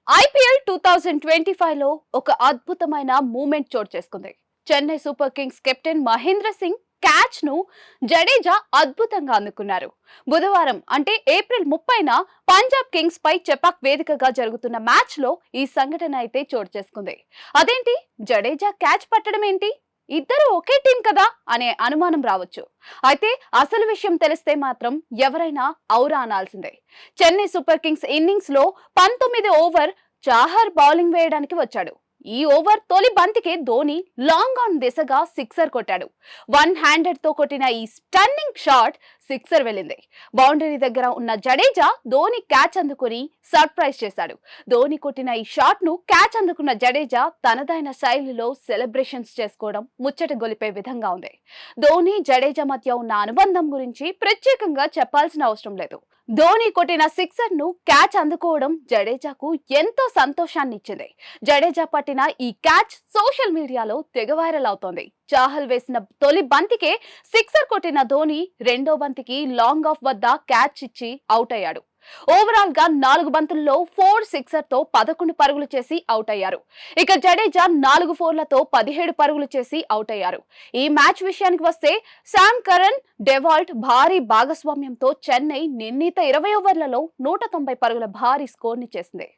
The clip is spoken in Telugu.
ఐపీఎల్ 2025 లో ఒక అద్భుతమైన మూమెంట్ చోటు చేసుకుంది. Chennai Super Kings captain Mahendra Singh catch ను జడేజా అద్భుతంగా అందుకున్నారు. బుధవారం అంటే ఏప్రిల్ 30న పంజాబ్ కింగ్స్ పై చెపాక్ వేదికగా జరుగుతున్న మ్యాచ్ లో ఈ సంఘటన అయితే చోటు చేసుకుంది. అదేంటి, జడేజా క్యాచ్ పట్టడం ఏంటి, ఇద్దరు ఒకే టీం కదా అనే అనుమానం రావచ్చు. అయితే అసలు విషయం తెలిస్తే మాత్రం ఎవరైనా ఔరా అనాల్సిందే. చెన్నై సూపర్ కింగ్స్ ఇన్నింగ్స్ లో 19 ఓవర్ చాహర్ బౌలింగ్ వేయడానికి వచ్చాడు. ఈ ఓవర్ తొలి బంతికే ధోని లాంగ్ ఆన్ దిశగా సిక్సర్ కొట్టాడు. వన్ హ్యాండెడ్ తో కొట్టిన ఈ స్టన్నింగ్ షాట్ సిక్సర్ వెళ్ళింది. బౌండరీ దగ్గర ఉన్న జడేజా ధోని క్యాచ్ అందుకుని సర్ప్రైజ్ చేశాడు. ధోని కొట్టిన ఈ షాట్ ను క్యాచ్ అందుకున్న జడేజా తనదైన శైలిలో సెలబ్రేషన్స్ చేసుకోవడం ముచ్చట గొలిపే విధంగా ఉంది. ధోని జడేజా మధ్య ఉన్న అనుబంధం గురించి ప్రత్యేకంగా చెప్పాల్సిన అవసరం లేదు. ధోని కొట్టిన సిక్సర్ ను క్యాచ్ అందుకోవడం జడేజాకు ఎంతో సంతోషాన్ని ఇచ్చింది. జడేజా పట్టిన ఈ క్యాచ్ సోషల్ మీడియాలో తెగ వైరల్ అవుతోంది. చాహల్ వేసిన తొలి బంతికే సిక్సర్ కొట్టిన ధోని రెండో బంతికి లాంగ్ ఆఫ్ వద్ద క్యాచ్ ఇచ్చి అవుట్ అయ్యాడు. ఓవరాల్ గా 4 బంతుల్లో 4 సిక్సర్ తో 11 పరుగులు చేసి అవుట్ అయ్యారు. ఇక జడేజా 4 ఫోర్లతో 17 పరుగులు చేసి అవుట్ అయ్యారు. ఈ మ్యాచ్ విషయానికి వస్తే శామ్ కరన్, డెవాల్ట్ భారీ భాగస్వామ్యంతో చెన్నై నిర్ణీత 20 ఓవర్లలో 190 పరుగుల భారీ స్కోర్ ని చేసింది.